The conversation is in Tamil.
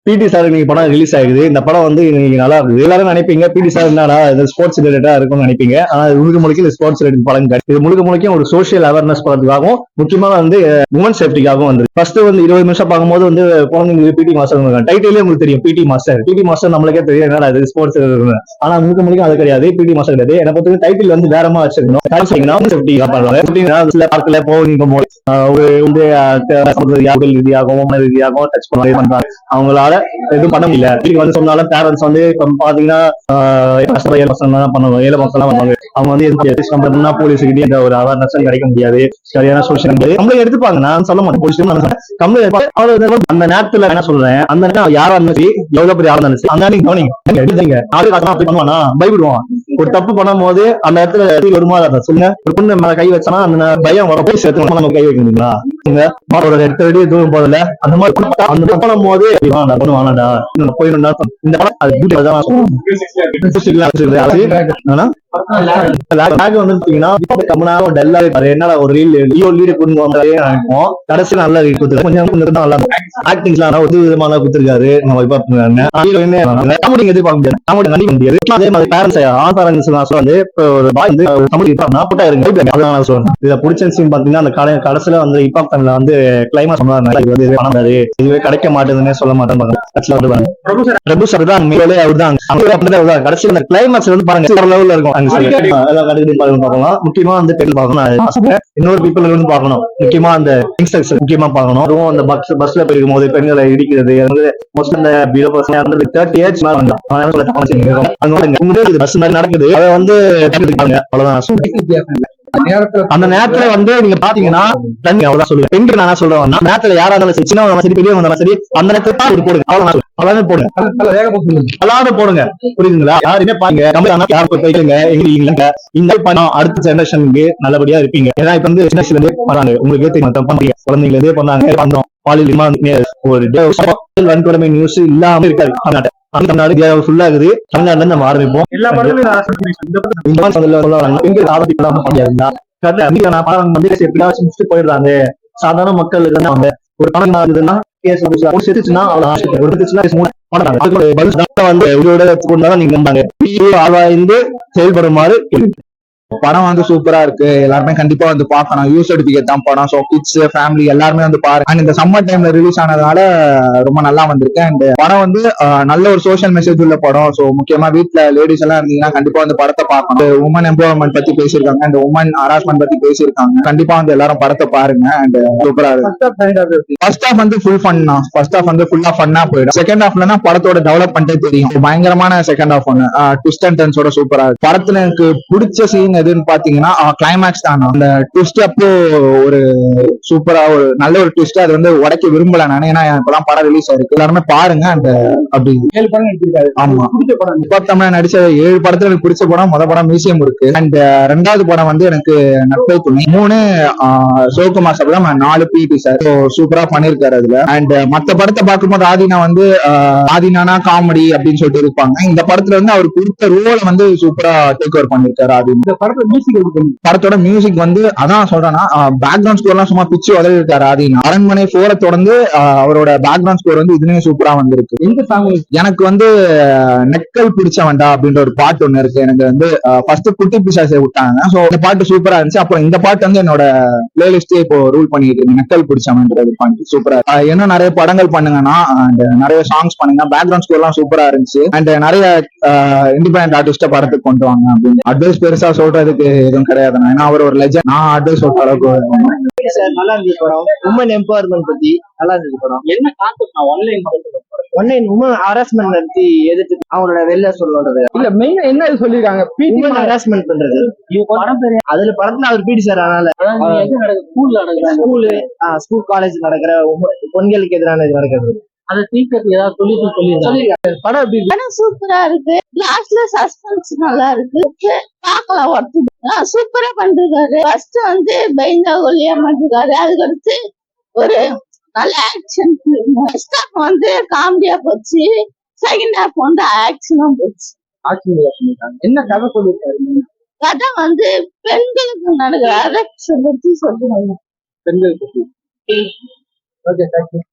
பிடி சார் இன்னைக்கு படம் ரிலீஸ் ஆகுது. இந்த படம் வந்து இன்னைக்கு நல்லா இருக்குது. எல்லாரும் நினைப்பீங்க பிடி சார் என்னடா இது ஸ்போர்ட்ஸ் ரிலேட்டடா இருக்கும்னு நினைப்பீங்க. ஆனா இது முழுக்க இது ஸ்போர்ட்ஸ் ரிலேட்டட் படம் கிடையாது. இது முழுக்க ஒரு சோஷியல் அவேர்னஸ் படத்துக்காகவும் முக்கியமா வந்து உமன் சேஃப்டிக்காகவும் வந்து ஃபர்ஸ்ட் வந்து 20 நிமிஷம் பார்க்கும்போது வந்து குழந்தைங்களுக்கு பிடி மாஸ்டர் டைட்டிலே உங்களுக்கு தெரியும். பிடி மாஸ்டர் நம்மளுக்கே தெரியும் என்னடா இது ஸ்போர்ட்ஸ். ஆனா முழுக்க அது கிடையாது. பிடி மாஸ்டர் கிடையாது. என்ன பொறுத்த டைட்டில் வந்து வேறமா வச்சிருக்கணும். சேஃப்டி பார்க்கல போகும் ஒரு ரீதியாகவும் ரீதியாகவும் டச் பண்றாங்க. அவங்களால எதுவும் பண்ண முடியல. வீட்டுக்கு வந்து சொன்னாலும் பேரண்ட்ஸ் வந்து பாத்தீங்கன்னா ஏழை பசங்க பண்ணுவாங்க. அவங்க வந்து போலீஸ் கிட்டே ஒரு அவேர்னஸ் கிடைக்க முடியாது. சரியான சோஷியல் கம்ப்ளைண்ட் எடுத்துப்பாங்க. நான் சொல்ல மாட்டேன் போலீஸ் கம்ப்ளைண்ட். அந்த நேரத்துல என்ன சொல்றேன், அந்த நேரம் யாரா இருந்தாலும் எவ்வளவு பெரிய ஆளா இருந்துச்சு அந்த கவனிங்க. அப்படி பண்ணுவானா பயப்படுவான். ஒரு தப்பு பண்ணும் போது அந்த இடத்துல வருமா சொல்லுங்க. ஒரு பொண்ணு மேல கை வச்சானா அந்த பயம் வர போய் சேர்த்து நம்ம கை வைக்கணுங்களா? ஒரு 8 அடி தூரம் போதில்ல அந்த மாதிரி அந்த பண்ணும் போது வாங்கடா போயிடா இந்த என்னடா ஒரு கடைசி நல்ல கொஞ்சம் நல்லா ஆக்டிங் விதமான குடுத்திருக்காரு. எதிர்பார்க்க முடியாது. அதே மாதிரி பேரண்ட்ஸ் வந்து பிடிச்ச சீன் பாத்தீங்கன்னா அந்த கடைசியில வந்து ஹிப்ஹாப் தமிழ்ல வந்து கிளைமாக்ஸ் சொன்னாரு. இதுவே கிடைக்க மாட்டேதுன்னே சொல்ல மாட்டேன். பிரபு சார் தான் அவர்தான் கடைசியில் அந்த கிளைமாக்ஸ் வந்து பாருங்க லெவல்ல இருக்கும். முக்கியமா வந்து பெண் பார்க்கணும். இன்னொரு பீப்புள் வந்து பார்க்கணும். முக்கியமா அந்த யங்ஸ்டர்ஸ் முக்கியமா பார்க்கணும். அதுவும் அந்த பஸ்ல போயிருக்கும் போது பெண்களை இடிக்கிறது பஸ் மாதிரி நடக்குது. அதை வந்து அவ்வளவுதான். அந்த நேரத்துல வந்து நீங்க பாத்தீங்கன்னா சொல்லுவேன் பெண் நான் சொல்றேன். நேரத்துல யாரா இருந்தாலும் சின்ன சரி பெரிய வந்தாலும் சரி அந்த நேரத்துல ஒரு போடுங்க. அவ்வளவு போடுங்க. அதாவது போடுங்க. புரியுதுங்களா? யாருமே பாருங்க இந்த பணம் அடுத்த ஜெனரேஷனுக்கு நல்லபடியா இருப்பீங்க. ஏன்னா இப்ப வந்து சின்ன வயசுல இருந்தே பண்ணாங்க. உங்களுக்கு தெரியும் குழந்தைங்கள இருந்தே பண்ணாங்க. வந்தோம் பாலியல் ஒரு வன்கொடுமை நியூஸ் இல்லாம இருக்காது. தமிழ்நாடு ஃபுல்லா இருக்குது. தமிழ்நாடுல இருந்து நம்ம ஆரம்பிப்போம். போயிடுறாங்க. சாதாரண மக்கள் ஒரு பணம் ஆகுதுன்னா செயல்படுமாறு படம் வந்து சூப்பரா இருக்கு. எல்லாருமே கண்டிப்பா வந்து பாக்கணும். யூஸ் சர்டிபிகேட் தான் படம். சோ கிட்ஸ் ஃபேமிலி எல்லாருமே வந்து பாருங்க. அண்ட் இந்த சம்மர் டைம்ல ரிலீஸ் ஆனதால ரொம்ப நல்லா வந்திருக்கு. அண்ட் படம் வந்து நல்ல ஒரு சோஷியல் மெசேஜ் உள்ள படம். சோ முக்கியமா வீட்டுல லேடிஸ் எல்லாம் இருந்தீங்கன்னா கண்டிப்பா வந்து படத்தை பார்க்கணும். உமன் எம்பவர்மெண்ட் பத்தி பேசியிருக்காங்க. அண்ட் உமன் ஹராஸ்மெண்ட் பத்தி பேசியிருக்காங்க. கண்டிப்பா வந்து எல்லாரும் படத்தை பாருங்க. அண்ட் சூப்பரா இருக்கு. ஃபர்ஸ்ட் ஹாஃப் வந்து ஃபுல் ஃபன்னா. ஃபர்ஸ்ட் ஹாஃப் வந்து ஃபுல்லா ஃபன்னா போயிடும். செகண்ட் ஹாஃப்ல படத்தோட டெவலப்மெண்ட்டே தெரியும். பயங்கரமான செகண்ட் ஹாஃப் ஒன்னு ட்விஸ்ட் அண்ட் டர்ன்ஸோட சூப்பரா இருக்கு. படத்துல எனக்கு பிடிச்ச சீன் எதுன்னு பாத்தீங்கன்னா கிளைமேக்ஸ் தான். அந்த ட்விஸ்ட் அப்போ ஒரு சூப்பரா ஒரு நல்ல ஒரு ட்விஸ்ட். அது வந்து உடைக்க விரும்பல நான். ஏன்னா இப்பதான் படம் ரிலீஸ் ஆயிருக்கு. எல்லாருமே பாருங்க. அந்த அப்படி 7 படம் நடிச்சிருக்காரு. ஆமா, தமிழ் நடிச்ச 7 படத்துல எனக்கு பிடிச்ச படம் முத படம் மியூசியம் இருக்கு. அண்ட் 2வது படம் வந்து எனக்கு நட்பை துணை. 3 சிவகுமார் சார் தான். 4 பிடி சார் சூப்பரா பண்ணிருக்காரு அதுல. அண்ட் மத்த படத்தை பார்க்கும்போது ஆதினா வந்து ஆதினானா காமெடி அப்படின்னு சொல்லிட்டு இருப்பாங்க. இந்த படத்துல வந்து அவர் கொடுத்த ரோலை வந்து சூப்பரா டேக் ஓவர் பண்ணிருக்காரு. ஆதி படத்தோட மியூசிக் வந்து அதான் சொல்றேன்னா பேக்ரவுண்ட் ஸ்கோர் எல்லாம் சும்மா பிச்சு உதவி இருக்காரு. ஆதினா அரண்மனை 4 தொடர்ந்து அவரோட பேக்ரவுண்ட் ஸ்கோர் வந்து இதுலயும் சூப்பரா வந்திருக்கு. எனக்கு வந்து நெக்கல் பிடிச்ச வேண்டா அப்படின்ற ஒரு பாட்டு ஒண்ணு இருக்கு. எனக்கு வந்து ஃபர்ஸ்ட் குட்டி பிசாசை விட்டாங்க. சோ இந்த பாட்டு சூப்பரா இருந்துச்சு. அப்புறம் இந்த பாட்டு வந்து என்னோட பிளேலிஸ்டே இப்போ ரூல் பண்ணிட்டு இருக்கு. நெக்கல் பிடிச்சவன்றது பாட்டு சூப்பரா. இன்னும் நிறைய படங்கள் பண்ணுங்கன்னா நிறைய சாங்ஸ் பண்ணுங்க. பேக்ரவுண்ட் ஸ்கோர் எல்லாம் சூப்பரா இருந்துச்சு. அண்ட் நிறைய இண்டிபெண்டன்ட் ஆர்டிஸ்ட படத்துக்கு கொண்டு வாங்க அப்படின்னு அட்வைஸ் பெருசா சொல்றதுக்கு எதுவும் கிடையாது. ஏன்னா அவர் ஒரு லெஜண்ட். நான் அட்வைஸ் சொல்ற அளவுக்கு நல்லா இருந்துச்சு படம். உமன் எம்பவர்மெண்ட் பத்தி நல்லா இருந்துச்சு படம். என்ன கான்செப்ட்? ஒன்லைன் உமன் ஹராஸ்மெண்ட் நடத்தி எதிர்த்து அவங்களோட வெளில சொல்றது இல்ல. மெயினா என்ன சொல்லிருக்காங்க, உமன் ஹராஸ்மெண்ட் பண்றது. அதுல படத்துல அவர் பிடி சார். அதனால ஸ்கூல் காலேஜ் நடக்கிற பெண்களுக்கு எதிரான இது நடக்கிறது. அதை தீர்க்கறதுக்கு ஏதாவது சொல்லி படம் எப்படி படம் சூப்பரா இருக்கு. லாஸ்ட்ல சஸ்பென்ஸ் நல்லா இருக்கு. பார்க்கலாம். ஒருத்தர் சூப்பரா பண்றாரு. ஃபர்ஸ்ட் வந்து பயந்தா ஒல்லியா மாட்டிருக்காரு. அதுக்கடுத்து ஒரு நல்ல ஆக்ஷன். ஃபர்ஸ்ட் ஹாஃப் வந்து காமெடியா போச்சு. செகண்ட் ஹாஃப் வந்து ஆக்ஷனும் போச்சு. என்ன கதை சொல்லிருக்காரு? கதை வந்து பெண்களுக்கு நடக்கிற அரெக்ஷன் பத்தி சொல்றாங்க. பெண்கள் பத்தி. Okay, thank you.